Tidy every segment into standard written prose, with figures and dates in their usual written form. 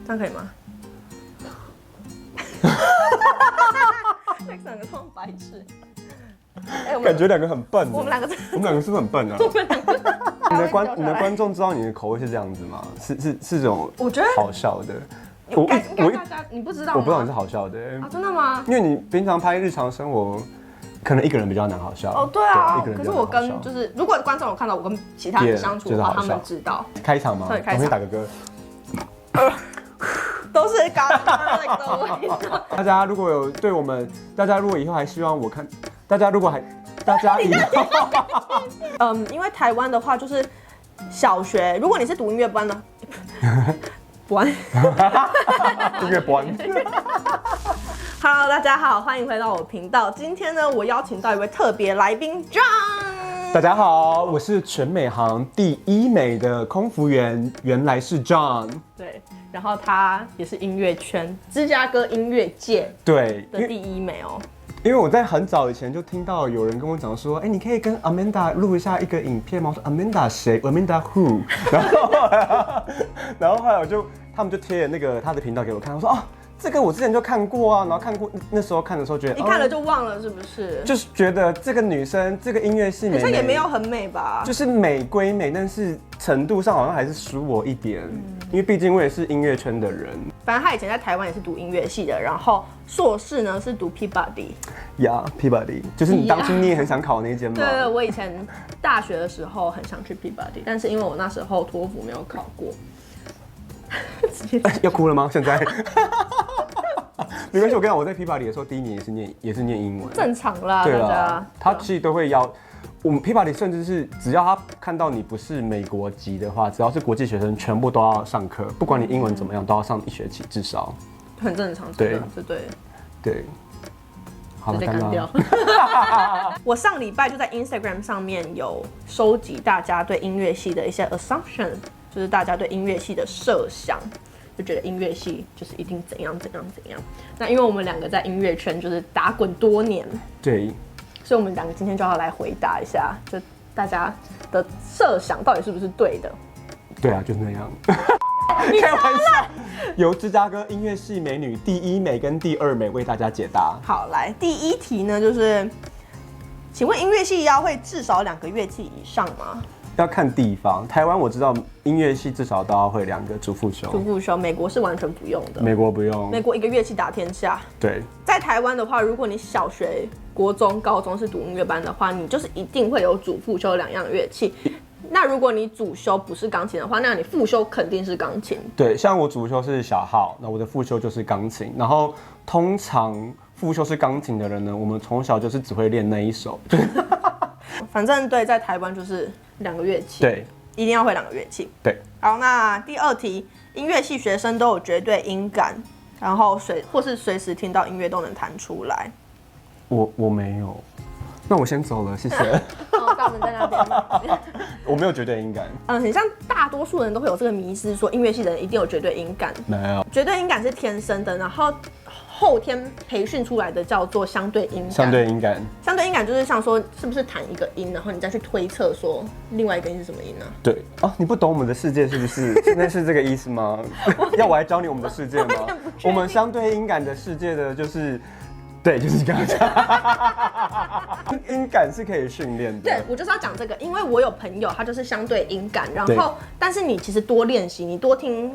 这样可以吗？两个都白痴。感觉两个很笨。我们两个是不是很笨啊？你的观众知道你的口味是这样子吗？是这种我觉得好笑的。应该大家你不知道吗？我不知道你是好笑的啊，真的吗？因为你平常拍日常生活，可能一个人比较难好笑。哦，对啊，对，可是我跟就是如果观众有看到我跟其他人相处的话，他们知道。开场吗？对，开场。我先打个歌。都是刚刚那个味道。大家如果以后还希望我看，大家以后因为台湾的话就是小学，如果你是读音乐班的，班，音乐班。Hello， 大家好，欢迎回到我频道。今天呢，我邀请到一位特别来宾 John。大家好，我是全美行第一美的空服员，原来是 John。对，然后他也是音乐圈芝加哥音乐界的第一美哦。因为我在很早以前就听到有人跟我讲说，你可以跟 Amanda 录一下一个影片吗？我说 Amanda 谁 ？Amanda who？ 然后后来他们就贴了那个他的频道给我看，我说哦，这个我之前就看过啊，然后看过那时候看的时候觉得，你看了就忘了是不是？就是觉得这个女生这个音乐系美，好像也没有很美吧？就是美归美，但是程度上好像还是输我一点，因为毕竟我也是音乐圈的人。反正他以前在台湾也是读音乐系的，然后硕士呢是读 Peabody。Peabody 就是你当初你也很想考的那间吗？对，我以前大学的时候很想去 Peabody， 但是因为我那时候托福没有考过。要哭了吗？现在？没关系，我跟你讲，我在 Peabody 的时候，第一年也是念英文，正常啦。对啦，他其实都会要我们 Peabody， 甚至是只要他看到你不是美国籍的话，只要是国际学生，全部都要上课，不管你英文怎么样，都要上1学期至少。很正常，对，对。好了，干掉。我上礼拜就在 Instagram 上面有收集大家对音乐系的一些 assumption， 就是大家对音乐系的设想。就觉得音乐系就是一定怎样。那因为我们两个在音乐圈就是打滚多年，对，所以我们两个今天就要来回答一下，就大家的设想到底是不是对的？对啊，就是那样。开玩笑，由芝加哥音乐系美女第一美跟第二美为大家解答。好，来第一题呢，就是请问音乐系要会至少2个乐器以上吗？要看地方，台湾我知道音乐系至少都要会2个主副修。主副修，美国是完全不用的。美国不用，美国1个乐器打天下。对，在台湾的话，如果你小学、国中、高中是读音乐班的话，你就是一定会有主副修2样乐器。那如果你主修不是钢琴的话，那你副修肯定是钢琴。对，像我主修是小号，那我的副修就是钢琴。然后通常副修是钢琴的人呢，我们从小就是只会练那一首。反正对，在台湾就是2个乐器，对，一定要会2个乐器。对，好，那第2题，音乐系学生都有绝对音感，然后或是随时听到音乐都能弹出来。我没有，那我先走了，谢谢。大门在那边。我没有绝对音感。很像大多数人都会有这个迷思，说音乐系的人一定有绝对音感。没有，绝对音感是天生的，然后后天培训出来的叫做相对音感。相对音感，相对音感就是像说是不是弹一个音，然后你再去推测说另外一个音是什么音呢？对哦，你不懂我们的世界是不是？现在是这个意思吗？要我来教你我们的世界吗？我们相对音感的世界的就是。对，就是你刚刚讲，音感是可以训练的。对，我就是要讲这个，因为我有朋友，他就是相对音感，然后但是你其实多练习，你多听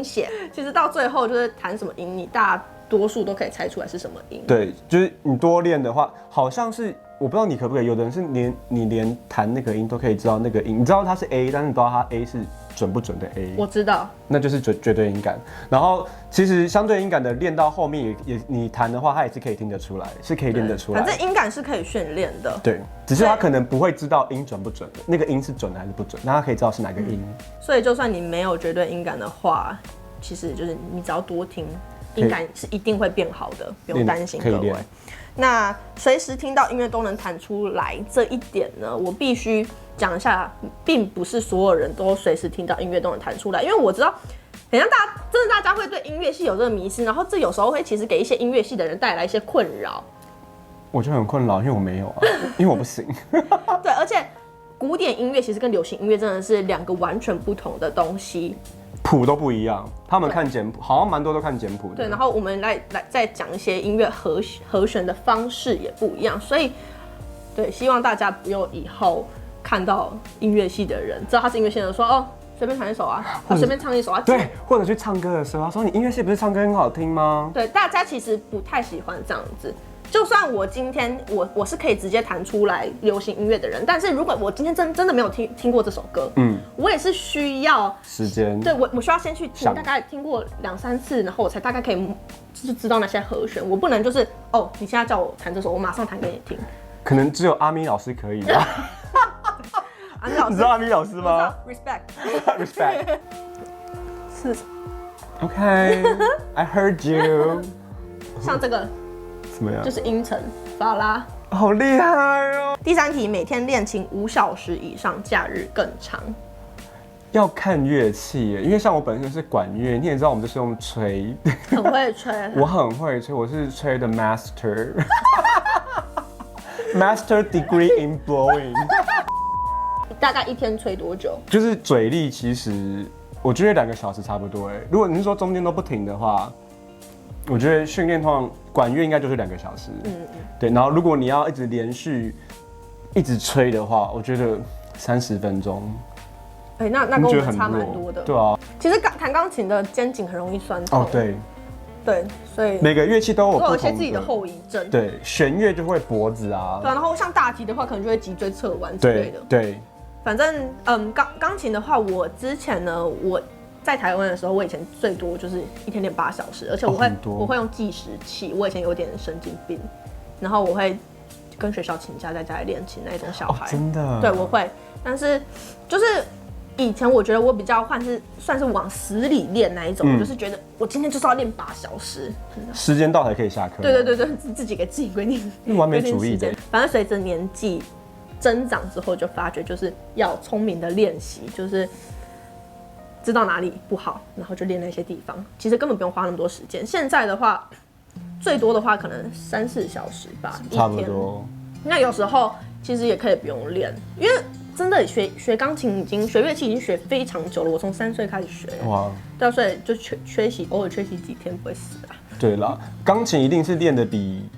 写，其实到最后就是弹什么音，你大多数都可以猜出来是什么音。对，就是你多练的话，好像是我不知道你可不可以，有的人是你连弹那个音都可以知道那个音，你知道它是 A， 但是你不知道它 A 是准不准的 A。我知道，那就是绝对音感。然后其实相对音感的练到后面也你弹的话，它也是可以听得出来，是可以练得出来。反正音感是可以训练的。对，只是他可能不会知道音准不准，那个音是准的还是不准，那他可以知道是哪个音。所以就算你没有绝对音感的话，其实就是你只要多听，音感是一定会变好的，不用担心各位。那随时听到音乐都能弹出来这一点呢，我必须讲一下，并不是所有人都随时听到音乐都能弹出来，因为我知道，很像大家会对音乐系有这个迷思，然后这有时候会其实给一些音乐系的人带来一些困扰。我就很困扰，因为我没有啊，因为我不行。对，而且古典音乐其实跟流行音乐真的是2个完全不同的东西。谱都不一样，他们看简谱好像蛮多都看简谱的。对，然后我们来再讲一些音乐和弦的方式也不一样，所以对，希望大家不用以后看到音乐系的人知道他是音乐系的人说哦。随便弹一首啊，随便唱一首啊。对，或者去唱歌的时候，他说你音乐系不是唱歌很好听吗？对，大家其实不太喜欢这样子。就算我今天我是可以直接弹出来流行音乐的人，但是如果我今天真的没有听过这首歌，我也是需要时间。对，我需要先去听，大概听过2-3次，然后我才大概可以就是知道那些和弦。我不能就是哦，你现在叫我弹这首，我马上弹给你听。可能只有阿咪老师可以吧。你知道阿咪老师吗 ？Respect。是。OK，I heard you。像这个。怎么样？就是音程法拉。好厉害哦！第3题，每天练琴5小时以上，假日更长。要看乐器耶，因为像我本身是管乐，你也知道我们就是用吹。很会吹。我很会吹，我是吹的 master。Master degree in blowing。大概一天吹多久？就是嘴力，其实我觉得2个小时差不多。如果你是说中间都不停的话，我觉得训练通常管乐应该就是2个小时。对。然后如果你要一直连续一直吹的话，我觉得30分钟。那跟我们差蛮多的。对啊。其实弹钢琴的肩颈很容易酸痛。哦，对。对，所以每个乐器都有一些自己的后遗症。对，弦乐就会脖子啊。对，然后像大提的话，可能就会脊椎侧弯之类的。对。反正钢琴的话，我之前呢，我在台湾的时候，我以前最多就是一天练8小时，而且我会用计时器。我以前有点神经病，然后我会跟学校请假在家里练琴那种小孩。真的？对，我会，但是就是以前我觉得我比较算是往死里练那一种，就是觉得我今天就是要练8小时，时间到才可以下课。对，自己给自己规定。完美主义的。反正随着年纪增长之后，就发觉就是要聪明的练习，就是知道哪里不好，然后就练那些地方。其实根本不用花那么多时间。现在的话，最多的话可能3-4小时吧，差不多。那有时候其实也可以不用练，因为真的学钢琴学乐器已经学非常久了。我从3岁开始学，哇，2岁就偶尔缺席几天不会死啊。对啦，钢琴一定是练的比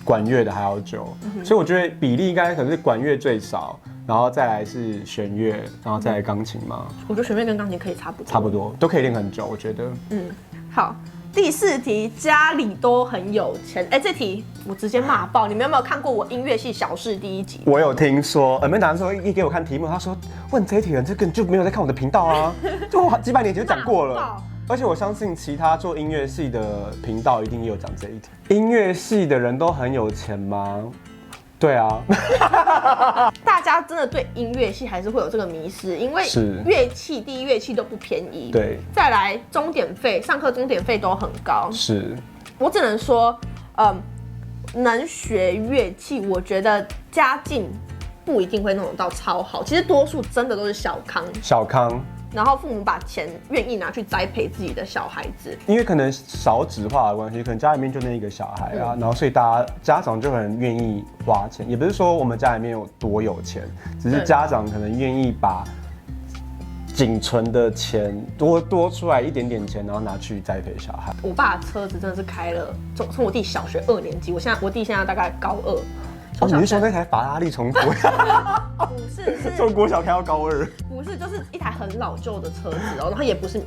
管乐的还要久，所以我觉得比例应该可能是管乐最少，然后再来是弦乐，然后再来钢琴嘛。我觉得弦乐跟钢琴可以差不多，都可以练很久，我觉得。好。第4题，家里都很有钱。这题我直接骂爆！你们有没有看过我音乐系小事第1集？我有听说，没打的时候一给我看题目，他说问这一题人，这个就没有在看我的频道啊，就我几百年前就讲过了。而且我相信其他做音乐系的频道一定也有讲这一题。音乐系的人都很有钱吗？对啊。大家真的对音乐系还是会有这个迷思，因为第一乐器都不便宜，对，再来上课钟点费都很高，是。我只能说，能学乐器，我觉得家境不一定会弄得到超好，其实多数真的都是小康。然后父母把钱愿意拿去栽培自己的小孩子，因为可能少子化的关系，可能家里面就那一个小孩啊，然后所以家长就很愿意花钱，也不是说我们家里面有多有钱，只是家长可能愿意把仅存的钱多出来一点点钱，然后拿去栽培小孩。我爸的车子真的是开了，从我弟小学2年级，我弟现在大概高2。哦，你是说那台法拉利重复？不是，从国小开到高2。不是，就是一台很老旧的车子哦，然后也不是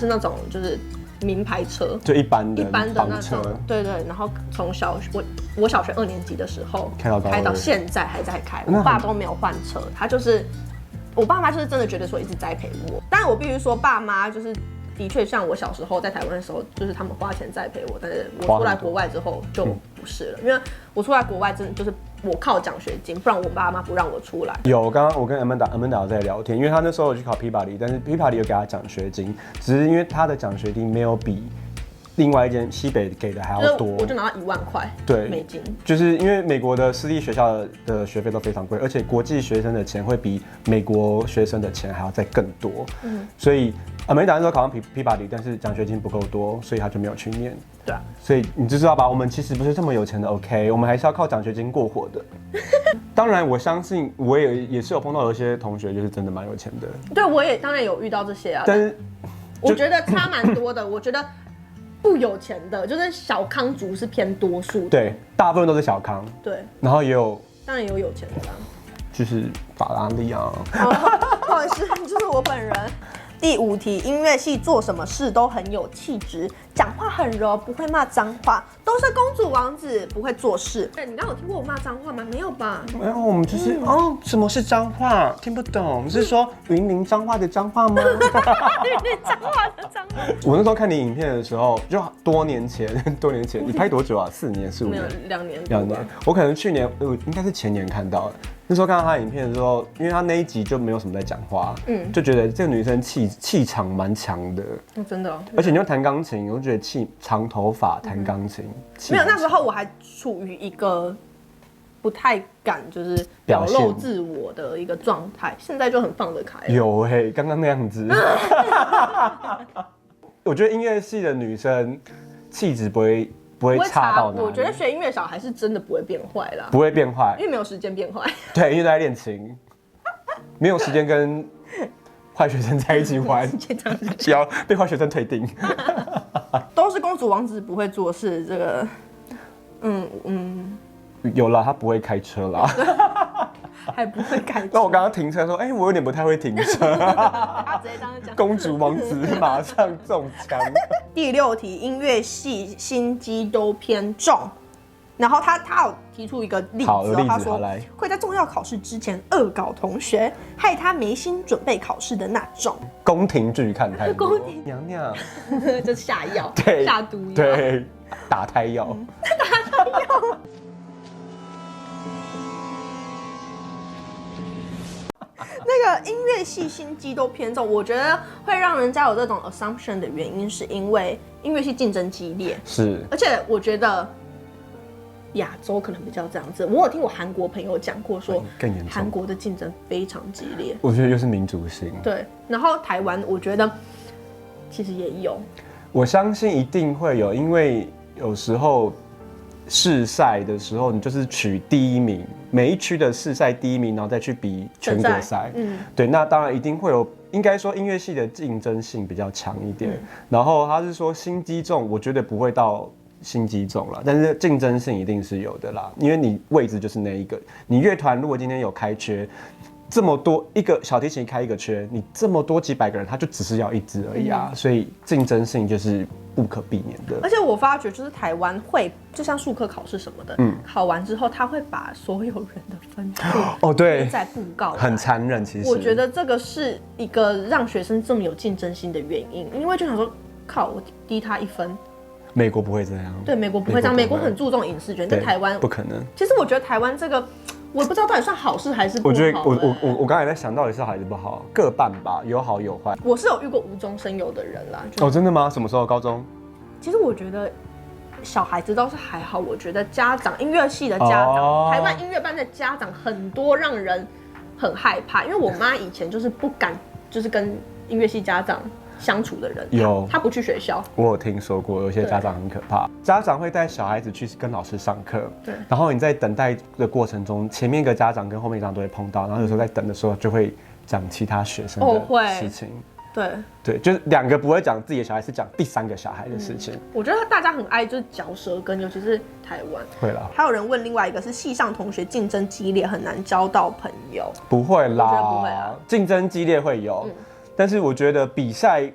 那种就是名牌车，就一般的那种。对，然后从我小学2年级的时候开到现在还在开，我爸都没有换车，我爸妈就是真的觉得说一直栽培我，但我必须说爸妈就是。的确，像我小时候在台湾的时候，就是他们花钱栽培我，但是我出来国外之后就不是了，因为我出来国外真的就是我靠奖学金，不然我爸妈不让我出来。刚刚我跟 Amanda 在聊天，因为他那时候有去考 Peabody， 但是 Peabody 有给他奖学金，只是因为他的奖学金没有比另外一间西北给的还要多，我就拿到1万块美金。就是因为美国的私立学校的学费都非常贵，而且国际学生的钱会比美国学生的钱还要再更多，所以。没打算说考上 Peabody， 但是奖学金不够多，所以他就没有去念。对啊，所以你就知道吧，我们其实不是这么有钱的 ，OK， 我们还是要靠奖学金过活的。当然，我相信我也是有碰到有一些同学就是真的蛮有钱的。对，我也当然有遇到这些啊。但是我觉得差蛮多的。我觉得不有钱的，就是小康族是偏多数的。对，大部分都是小康。对，然后也有，当然也有钱的啦，就是法拉利啊。不好意思，就是我本人。第5题，音乐系做什么事都很有气质，讲话很柔，不会骂脏话，都是公主王子，不会做事。你刚刚有听过我骂脏话吗？没有吧？没有，我们就是什么是脏话？听不懂，是说云林脏话的脏话吗？云林脏话的脏话。我那时候看你影片的时候，就多年前，你拍多久啊？4年、4、5年？没有，2年。2年。我可能去年，应该是前年看到的。那时候看到她影片的时候，因为她那一集就没有什么在讲话，就觉得这个女生气场蛮强的。真的。而且你又弹钢琴，我就觉得长头发弹钢琴。没有，那时候我还处于一个不太敢就是表露自我的一个状态，现在就很放得开。有嘿，刚刚那样子。我觉得音乐系的女生气质不会差到哪里。我觉得学音乐小孩是真的不会变坏啦，不会变坏，因为没有时间变坏。对，因为都在练琴，没有时间跟坏学生在一起玩，只要被坏学生退订。都是公主王子不会做事，这个，有啦，他不会开车啦。还不会开车。那我刚刚停车说，我有点不太会停车。他直接这样讲。公主王子马上中枪。第6题，音乐系心机都偏重。然后他有提出一个例子，他说会在重要考试之前恶搞同学，害他没心准备考试的那种。宫廷剧看太多，娘娘就是下药，对，下毒药，对，打胎药，打胎药。那个音乐系心机都偏重，我觉得会让人家有这种 assumption 的原因，是因为音乐系竞争激烈，是，而且我觉得亚洲可能比较这样子。我有听我韩国朋友讲过说，更严重，韩国的竞争非常激烈。我觉得又是民族性，对。然后台湾，我觉得其实也有，我相信一定会有，因为有时候试赛的时候，你就是取第1名，每一区的试赛第1名，然后再去比全国赛。对，那当然一定会有，应该说音乐系的竞争性比较强一点。然后他是说心机重，我觉得不会到心机重啦，但是竞争性一定是有的啦，因为你位置就是那一个，你乐团如果今天有开缺。这么多一个小提琴开一个缺，你这么多几百个人，他就只是要1支而已啊，所以竞争性就是不可避免的。而且我发觉，就是台湾会，就像术科考试什么的，考完之后他会把所有人的分数对在布告，很残忍。其实我觉得这个是一个让学生这么有竞争心的原因，因为就想说，靠，我低他1分。美国不会这样，对，美国不会这样，美国很注重影视权，在台湾不可能。其实我觉得台湾这个。我不知道到底算好事还是不好。我觉得我刚才在想到底是好还是不好，各半吧，有好有坏。我是有遇过无中生有的人啦。真的吗？什么时候？高中？其实我觉得小孩子倒是还好，我觉得家长音乐系的家长，台湾音乐班的家长很多让人很害怕，因为我妈以前就是不敢，就是跟音乐系家长。相处的人他不去学校，我有听说过，有些家长很可怕，家长会带小孩子去跟老师上课，对，然后你在等待的过程中，前面一个家长跟后面一个家长都会碰到，然后有时候在等的时候就会讲其他学生的事情，对，就是2个不会讲自己的小孩，是讲第3个小孩的事情。我觉得大家很爱就是嚼舌根，尤其是台湾。会啦。还有人问另外一个是系上同学竞争激烈，很难交到朋友。不会啦，我觉得不会啊，竞争激烈会有。但是我觉得比赛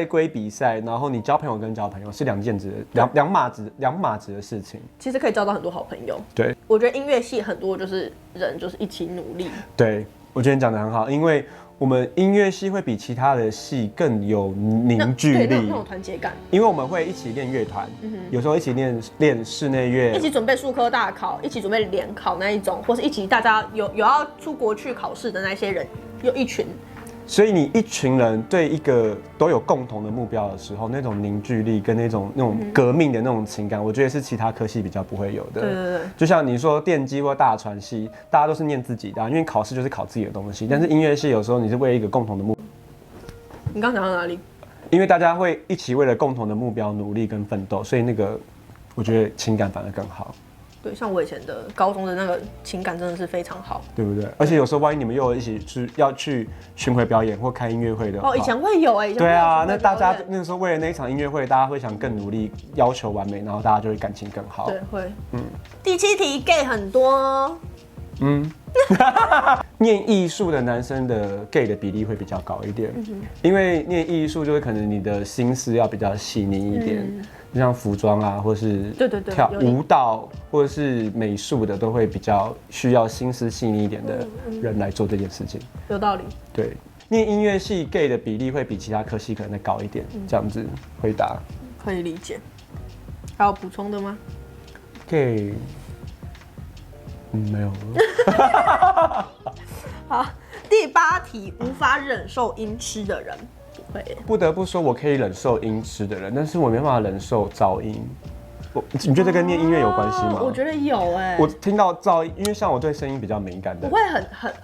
归比赛，然后你交朋友跟交朋友是两件事，两码子的事情。其实可以交到很多好朋友。对，我觉得音乐系很多就是人就是一起努力。对，我觉得你讲得很好，因为我们音乐系会比其他的系更有凝聚力，那种团结感。因为我们会一起练乐团，有时候一起练室内乐，一起准备术科大考，一起准备联考那一种，或是一起大家有要出国去考试的那些人，有一群。所以你一群人对一个都有共同的目标的时候，那种凝聚力跟那种革命的那种情感，我觉得是其他科系比较不会有的。对。就像你说电机或大传系，大家都是念自己的，因为考试就是考自己的东西。但是音乐系有时候你是为一个共同的目标。你刚讲到哪里？因为大家会一起为了共同的目标努力跟奋斗，所以那个我觉得情感反而更好。对，像我以前的高中的那个情感真的是非常好，对不对？而且有时候万一你们又一起要去巡回表演或开音乐会的话，以前会有对啊，那大家那个时候为了那一场音乐会，大家会想更努力，要求完美，然后大家就会感情更好。对，会。第7题 gay 很多。念艺术的男生的 gay 的比例会比较高一点，因为念艺术就是可能你的心思要比较细腻一点，就像服装啊，或是跳舞蹈或者是美术的，都会比较需要心思细腻一点的人来做这件事情。有道理。对，念音乐系 gay 的比例会比其他科系可能再高一点，这样子回答可以理解。还有补充的吗 ？gay。没有。好，第8题，无法忍受音痴的人，不会。不得不说，我可以忍受音痴的人，但是我没办法忍受噪音。你觉得跟念音乐有关系吗？我觉得有我听到噪音，因为像我对声音比较敏感的，我会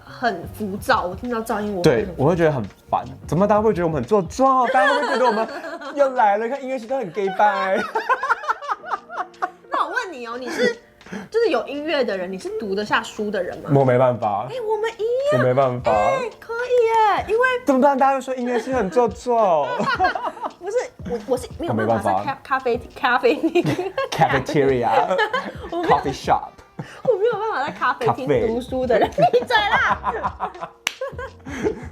很浮躁。我听到噪音，我会觉得很烦。怎么大家会觉得我们很做作？大家会不会觉得我们又来了？看音乐系都很 gay 掰。那我问你哦，你是？就是有音乐的人，你是读得下书的人吗？我没办法。我们一样。我没办法。可以耶，因为怎么办？大家会说音乐系很做作。不是，我是没有办法在咖啡厅 cafeteria coffee shop， 我没有办法在咖啡厅读书的人。闭嘴啦！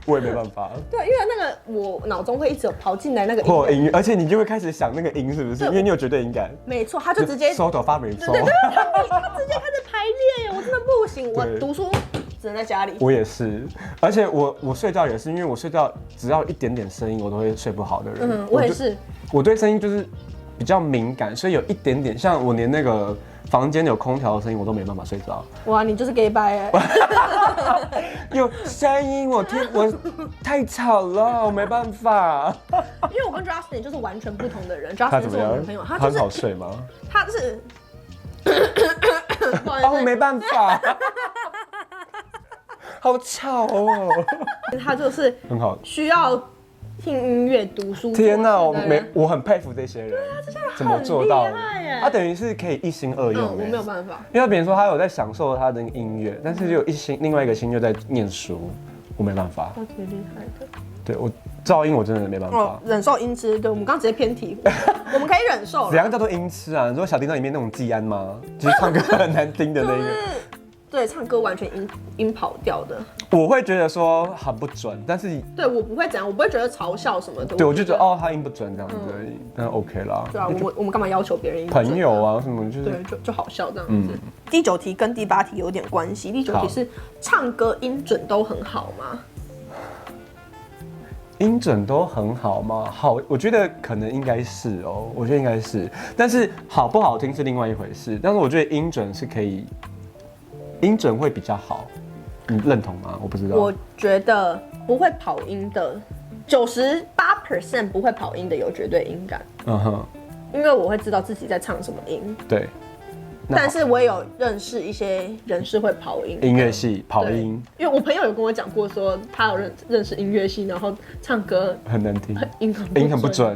我也没办法。对，因为那个我脑中会一直有跑进来那个音乐，而且你就会开始想那个音是不是？因为你有绝对音感。没错，他就直接收头发没收。对，他直接开始排练耶，我真的不行，我读书只能在家里。我也是，而且我睡觉也是，因为我睡觉只要一点点声音，我都会睡不好的人。我也是。我对声音就是比较敏感，所以有一点点，像我连那个房间有空调的声音我都没办法睡着。哇，你就是 gay 掰哎！有声音我太吵了，我没办法。因为我跟 Justin 就是完全不同的人。他 Justin 怎么样？是我男朋友，他很好睡吗？他是，我没办法。好吵哦！他就是很好，需要听音乐、读书。天哪，我很佩服这些人。对啊，这些人怎么做到的？他等于是可以一心二用。我没有办法，因为别人说他有在享受他的音乐，但是就有另外一个心就在念书，我没办法。他挺厉害的。对我噪音我真的没办法。忍受音痴，对我们刚刚直接偏题，我们可以忍受。怎样叫做音痴啊？你说小叮当里面那种技安吗？就是唱歌很难听的那个。对，唱歌完全音跑掉的，我会觉得说很不准，但是对我不会怎样，我不会觉得嘲笑什么的。对，我就觉得他音不准这样子而已，那 OK 啦。对啊，我们干嘛要求别人音准？朋友啊什么就是对，就好笑这样子。第9题跟第8题有点关系。第9题是唱歌音准都很好吗？音准都很好吗？好，我觉得可能应该是哦，我觉得应该是，但是好不好听是另外一回事。但是我觉得音准是可以。音准会比较好，你认同吗？我不知道。我觉得不会跑音的，98% 不会跑音的有绝对音感。因为我会知道自己在唱什么音。对。但是我也有认识一些人是会跑音，音乐系跑音。因为我朋友有跟我讲过，说他有认识音乐系，然后唱歌很难听，音很不准。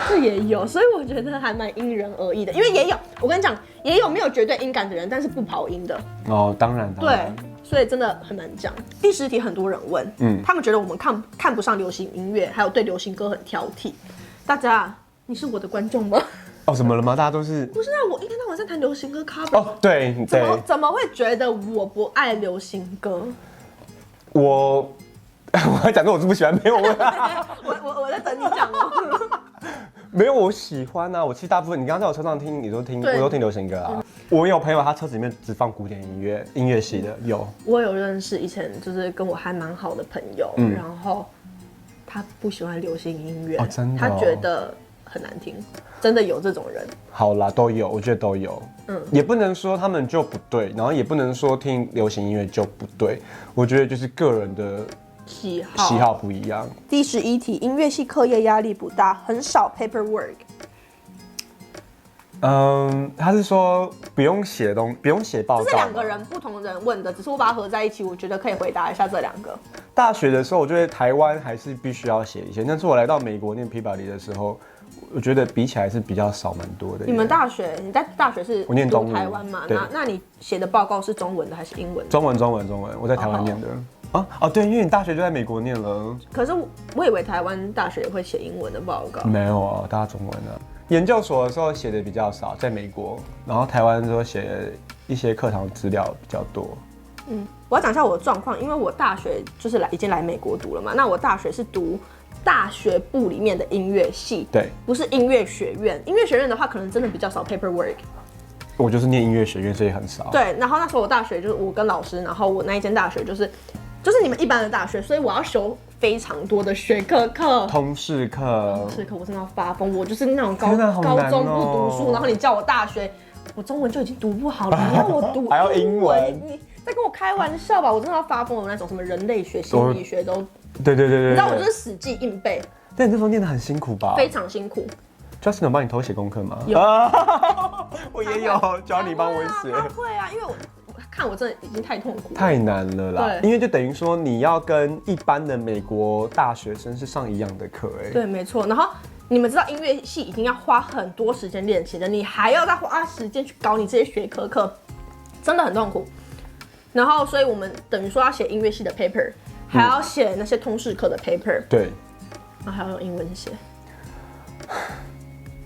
这也有，所以我觉得还蛮因人而异的。因为也有，我跟你讲，也有没有绝对音感的人，但是不跑音的。哦，当然。对，所以真的很难讲。第10题很多人问，他们觉得我们看不上流行音乐，还有对流行歌很挑剔。大家，你是我的观众吗？哦，怎么了吗？大家都是不是啊？我一天到晚在弹流行歌 cover。哦，对，怎么会觉得我不爱流行歌？我还讲说我是不喜欢，没有问。我在等你讲哦。没有，我喜欢啊！我其实大部分你刚刚在我车上听，我都听流行歌啊。我有朋友他车子里面只放古典音乐系的有。我有认识以前就是跟我还蛮好的朋友，然后他不喜欢流行音乐，真的，他觉得很难听，真的有这种人。好啦，都有，我觉得都有。也不能说他们就不对，然后也不能说听流行音乐就不对。我觉得就是个人的喜好不一样。第11题，音乐系课业压力不大，很少 paperwork。他是说不用写报告。这是2个人不同人问的，只是我把它合在一起，我觉得可以回答一下这2个。大学的时候，我觉得台湾还是必须要写一些，但是我来到美国念 Peabody 的时候，我觉得比起来是比较少蛮多的。你们大学，你在大学是我念中文台湾嘛？对那你写的报告是中文的还是英文的？中文，我在台湾念的。对，因为你大学就在美国念了。可是我以为台湾大学也会写英文的报告。没有啊，大家中文啊。研究所的时候写的比较少，在美国，然后台湾的时候写一些课堂资料比较多。我要讲一下我的状况，因为我大学就是已经来美国读了嘛。那我大学是读大学部里面的音乐系，对，不是音乐学院。音乐学院的话，可能真的比较少 paperwork。我就是念音乐学院，所以很少。对，然后那时候我大学就是我跟老师，然后我那一间大学就是你们一般的大学，所以我要修非常多的学科课。通识课我真的要发疯，我就是那种高中不读书，然后你叫我大学，我中文就已经读不好了，你要我读还要英文，你在跟我开玩笑吧？我真的要发疯，我那种什么人类学、心理学都，对，你知道我就是死记硬背。但你那时候念得很辛苦吧？非常辛苦。Justin 有帮你偷写功课吗？有，我也有教你帮我写。他会啊，因为我看我真的已经太痛苦了，太难了啦。对，因为就等于说你要跟一般的美国大学生是上一样的课，对，没错。然后你们知道音乐系已经要花很多时间练习的，你还要再花时间去搞你这些学科课，真的很痛苦。然后，所以我们等于说要写音乐系的 paper，还要写那些通识课的 paper，对，然后还要用英文写。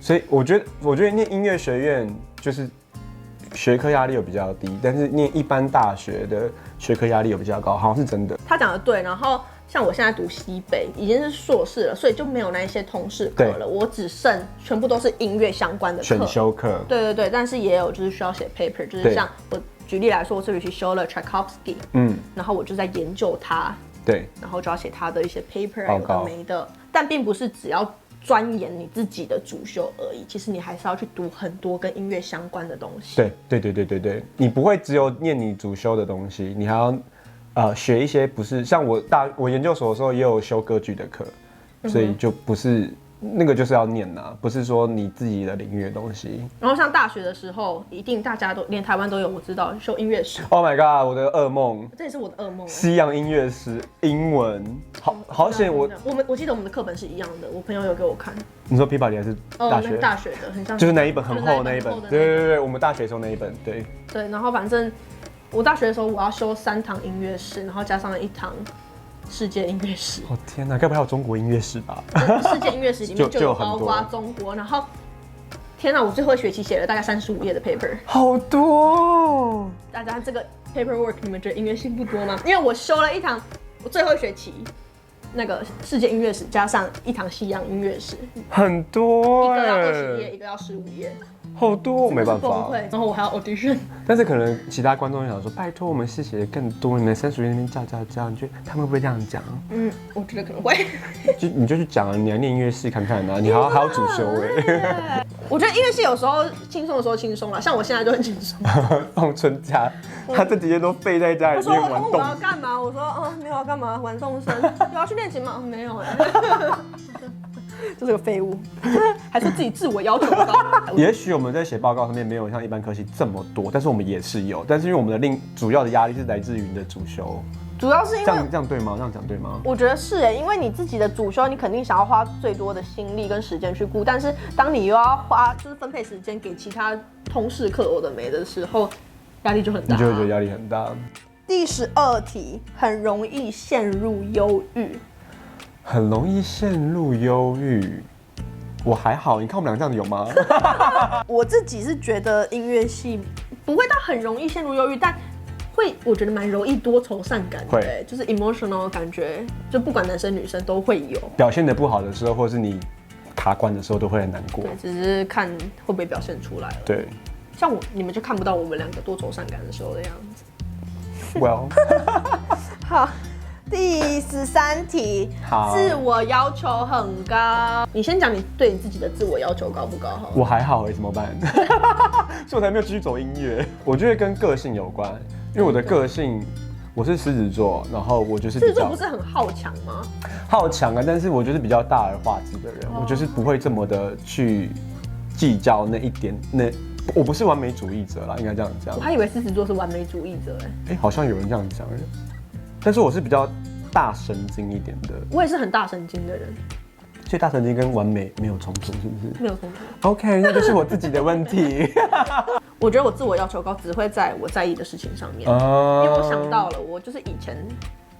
所以我觉得念音乐学院就是学科压力有比较低，但是念一般大学的学科压力有比较高，好像是真的。他讲的对，然后像我现在读西北已经是硕士了，所以就没有那一些通识课了，我只剩全部都是音乐相关的课，选修课。对，但是也有就是需要写 paper， 就是像我举例来说，我这学期修了 Tchaikovsky，然后我就在研究它，对，然后就要写他的一些 paper 报告有的没的，但并不是只要钻研你自己的主修而已，其实你还是要去读很多跟音乐相关的东西。对，你不会只有念你主修的东西，你还要学一些不是像我研究所的时候也有修歌剧的课，所以就不是那个就是要念啊，不是说你自己的领域的东西。然后像大学的时候，一定大家都连台湾都有，我知道修音乐史。Oh my god， 我的噩梦，这也是我的噩梦。西洋音乐史，英文，好险我记得我们的课本是一样的，我朋友有给我看。你说 Peabody 还是大学？大学的，很像，就是那一本很厚的那一本。对，我们大学时候那一本，对。对，然后反正我大学的时候我要修3堂音乐史，然后加上1堂世界音乐史。哦天哪，该不会还有中国音乐史吧？世界音乐史里面就有包括中国，然后天哪，我最后一学期写了大概35页的 paper， 好多哦。大家这个 paperwork 你们觉得音乐系不多吗？因为我修了1堂，我最后一学期那个世界音乐史加上1堂西洋音乐史，很多，一个要20页，一个要15页。好多，没办法，崩溃。然后我还要 audition， 但是可能其他观众想说，拜托我们是写的更多，你们30页那边叫，你觉得他们会不会这样讲？我觉得可能会。你就去讲啊，你来念音乐系看看啊，你还要主修哎。我觉得音乐系有时候轻松的时候轻松了，像我现在就很轻松。放春假，他这几天都废在家里面玩动。我要干嘛？我说没有要干嘛，玩动身。有要去练琴吗？没有哎。就是个废物，还是自己自我要求高。也许我们在写报告上面没有像一般科系这么多，但是我们也是有，但是因为我们的主要的压力是来自于你的主修。主要是因为这样对吗？这样讲对吗？我觉得是因为你自己的主修，你肯定想要花最多的心力跟时间去顾，但是当你又要就是分配时间给其他通识课有的没的时候，压力就很大。你就会觉得压力很大。第12题，很容易陷入忧郁。很容易陷入忧郁，我还好，你看我们俩这样子有吗？我自己是觉得音乐系不会到很容易陷入忧郁，但会我觉得蛮容易多愁善感的，就是 emotional 感觉，就不管男生女生都会有。表现得不好的时候，或是你卡关的时候，都会很难过。对，只是看会不会表现出来了。对，像你们就看不到我们两个多愁善感的时候的样子。Well， 好。第13题，自我要求很高。你先讲你对你自己的自我要求高不高好了？我还好怎么办？所以我才没有继续走音乐。我觉得跟个性有关，因为我的个性，我是狮子座，然后我就是狮子座不是很好强吗？好强啊，但是我就是比较大而化之的人，我就是不会这么的去计较那一点我不是完美主义者啦，应该这样讲。我还以为狮子座是完美主义者好像有人这样讲。但是我是比较大神经一点的，我也是很大神经的人。所以大神经跟完美没有冲突，是不是？没有冲突。OK， 那就是我自己的问题。我觉得我自我要求高，只会在我在意的事情上面。因为我想到了，我就是以前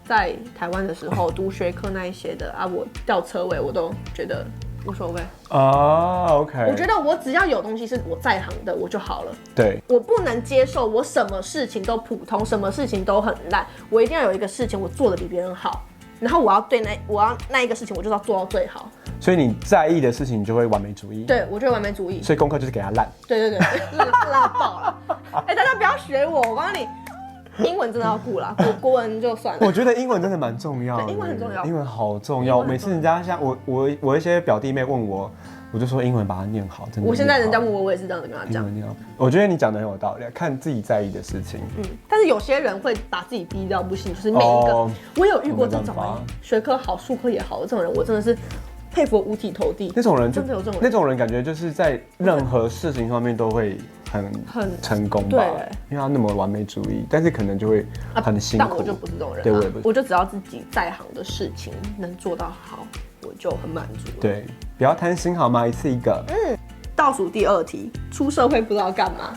在台湾的时候读学科那一些的啊，我吊车尾我都觉得无所谓。OK。我觉得我只要有东西是我在行的，我就好了。对。我不能接受我什么事情都普通，什么事情都很烂。我一定要有一个事情我做的比别人好，然后我要那一个事情，我就是要做到最好。所以你在意的事情，你就会完美主义。对，我就会完美主义。所以功课就是给他烂。对，烂爆了。大家不要学我，我告诉你，英文真的要顾啦，国文就算了。我觉得英文真的蛮重要的。英文很重要，英文好重要。每次人家像我一些表弟妹问我，我就说英文把它念好，真的。我现在人家问我也是这样子跟他讲。我觉得你讲的很有道理，看自己在意的事情。但是有些人会把自己逼到不行，就是每一个，我有遇过这种学科好、术科也好的这种人，我真的是佩服五体投地。那种人真的有这种人，那种人感觉就是在任何事情上面都会很成功吧？对，因为他那么完美主义，但是可能就会很辛苦。但我就不是这种人，对，我就只要自己在行的事情能做到好，我就很满足了。对，不要贪心好吗？一次一个。倒数第2题，出社会不知道干嘛？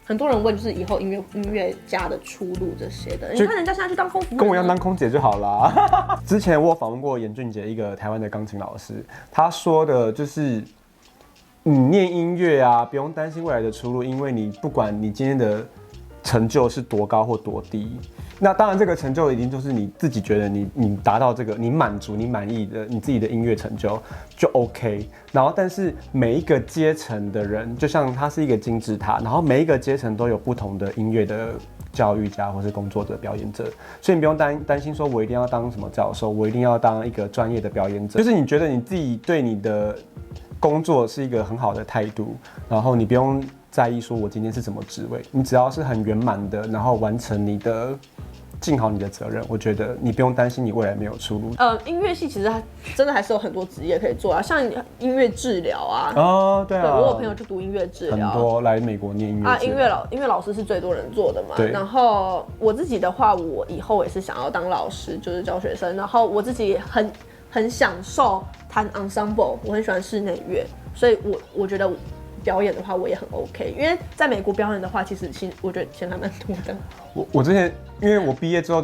很多人问就是以后音乐家的出路这些的，你看人家现在去当空服员，跟我一样当空姐就好啦。之前我访问过严俊杰，一个台湾的钢琴老师，他说的就是你念音乐啊，不用担心未来的出路，因为你不管你今天的成就是多高或多低，那当然这个成就一定就是你自己觉得你达到这个你满足你满意的你自己的音乐成就就 OK。然后但是每一个阶层的人，就像它是一个金字塔，然后每一个阶层都有不同的音乐的教育家或是工作者表演者，所以你不用担心说我一定要当什么教授，我一定要当一个专业的表演者，就是你觉得你自己对你的工作是一个很好的态度，然后你不用在意说我今天是什么职位，你只要是很圆满的，然后完成你的尽好你的责任，我觉得你不用担心你未来没有出路。音乐系其实真的还是有很多职业可以做啊，像音乐治疗啊。对啊。对，我有朋友就读音乐治疗，很多来美国念音乐治疗。音乐老师是最多人做的嘛。对。然后我自己的话，我以后也是想要当老师，就是教学生。然后我自己很享受弹 ensemble， 我很喜欢室内乐，所以我觉得表演的话我也很 OK， 因为在美国表演的话，其实我觉得钱还蛮多的。我之前因为我毕业之后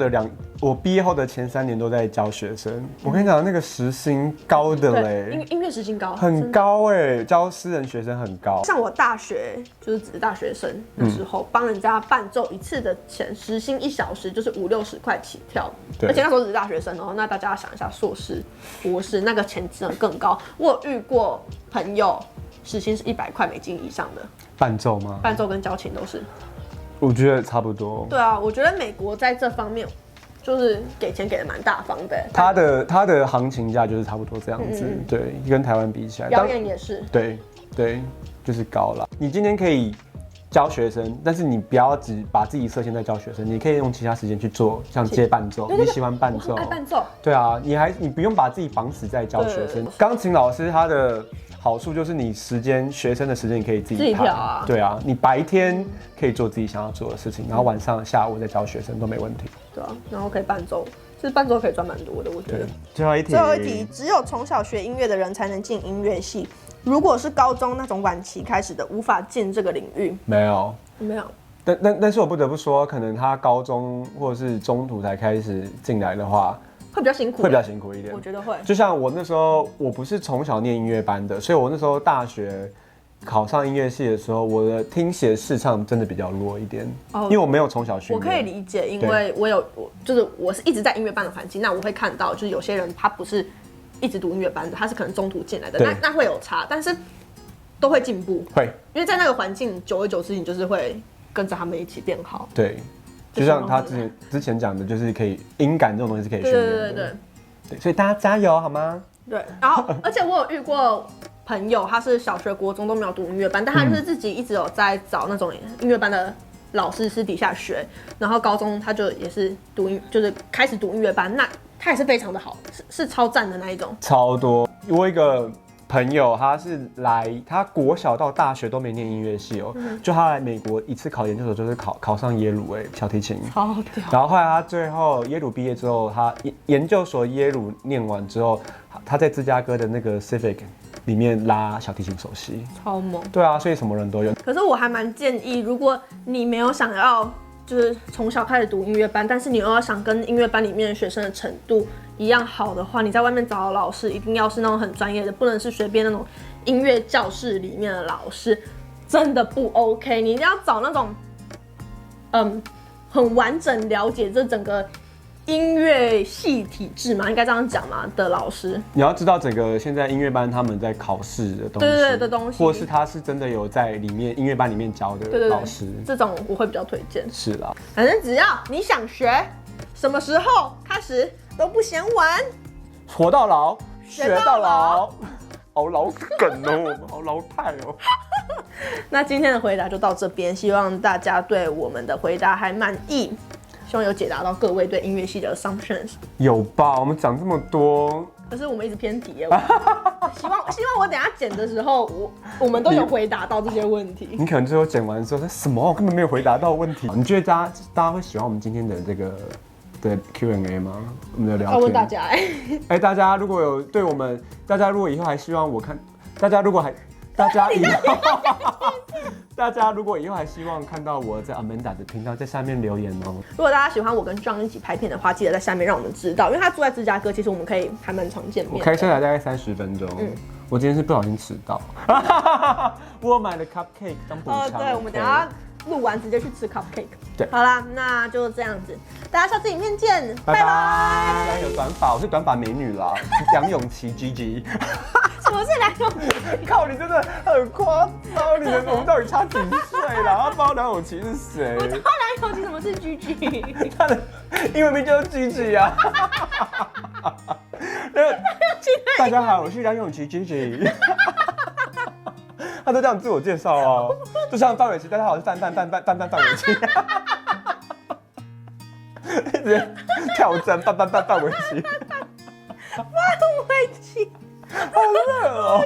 我毕业后的前3年都在教学生，我跟你讲那个时薪高的嘞，音乐时薪高，很高教私人学生很高。像我大学就是只是大学生那时候，帮人家伴奏一次的钱，时薪1小时就是50-60块起跳，而且那时候只是大学生哦。那大家想一下，硕士、博士那个钱真的更高。我有遇过朋友时薪是100块美金以上的伴奏吗？伴奏跟交情都是。我觉得差不多。对啊，我觉得美国在这方面就是给钱给的蛮大方的。它的行情价就是差不多这样子，对，跟台湾比起来，表演也是。对，就是高了。你今天可以教学生，但是你不要只把自己设限在教学生，你可以用其他时间去做，像接伴奏。你喜欢伴奏？爱伴奏。对啊，你不用把自己绑死在教学生。钢琴老师他的好处就是你学生的时间你可以自己调啊。对啊，你白天可以做自己想要做的事情，然后晚上下午再教学生都没问题。对啊，然后可以伴奏，其实伴奏可以赚蛮多的，我觉得。最后一题，只有从小学音乐的人才能进音乐系，如果是高中那种晚期开始的，无法进这个领域。没有。但是我不得不说，可能他高中或者是中途才开始进来的话，会比较辛苦，一点。我觉得会。就像我那时候，我不是从小念音乐班的，所以我那时候大学考上音乐系的时候，我的听写视唱真的比较弱一点，因为我没有从小训练。我可以理解，因为我是一直在音乐班的环境，那我会看到就是有些人他不是一直读音乐班的，他是可能中途进来的，那会有差，但是都会进步。会，因为在那个环境，久而久之，你就是会跟着他们一起变好。对。就像他之前讲的，就是可以音感这种东西是可以训练的。对，所以大家加油好吗？对，然后而且我有遇过朋友，他是小学、国中都没有读音乐班，但他就是自己一直有在找那种音乐班的老师私底下学，然后高中他就也是就是开始读音乐班，那他也是非常的好，是超赞的那一种。超多，我一个朋友，他国小到大学都没念音乐系哦，就他来美国一次考研究所就是考上耶鲁小提琴，超屌。然后后来他最后耶鲁毕业之后，他研究所耶鲁念完之后，他在芝加哥的那个 Civic 里面拉小提琴首席，超猛。对啊，所以什么人都有。可是我还蛮建议，如果你没有想要就是从小开始读音乐班，但是你又要想跟音乐班里面的学生的程度一样好的话，你在外面找的老师一定要是那种很专业的，不能是随便那种音乐教室里面的老师，真的不 OK。你一定要找那种，很完整了解这整个音乐系体制嘛，应该这样讲嘛的老师。你要知道整个现在音乐班他们在考试的东西，对的东西，或是他是真的有在里面音乐班里面教的老师，这种我会比较推荐。是啦，反正只要你想学，什么时候开始都不嫌晚，活到老，学到老。好老梗哦，我们好老派哦。那今天的回答就到这边，希望大家对我们的回答还满意，希望有解答到各位对音乐系的 assumptions。有吧？我们讲这么多，可是我们一直偏题耶。希望我等一下剪的时候，我们都有回答到这些问题。你可能最后剪完之后说什么？我根本没有回答到问题。你觉得大家会喜欢我们今天的这个的 Q&A 吗？我们的聊天。要问大家大家如果有对我们，大家如果以后还希望我看，大家如果以后还希望看到我在 Amanda 的频道，在下面留言哦。如果大家喜欢我跟 John 一起拍片的话，记得在下面让我们知道，因为他住在芝加哥，其实我们可以还蛮常见面。我开车来大概30分钟。我今天是不小心迟到，我买了 cupcake 当补偿。对，我们等一下录完直接去吃 cupcake。对，好啦，那就这样子，大家下次影片见，拜拜。有短发，我是短发美女啦，梁咏琪 Gigi。什么是梁咏琪？靠，你真的很夸张，我们到底差几岁啦？他不知道梁咏琪是谁？我知道梁咏琪，什么是 Gigi？ 他的英文名就是 Gigi 啊。大家好，我是梁咏琪 Gigi。他都这样自我介绍哦，就像范玮琪，大家好，我是范玮琪。一直跳针，范玮琪。范玮琪，好热哦。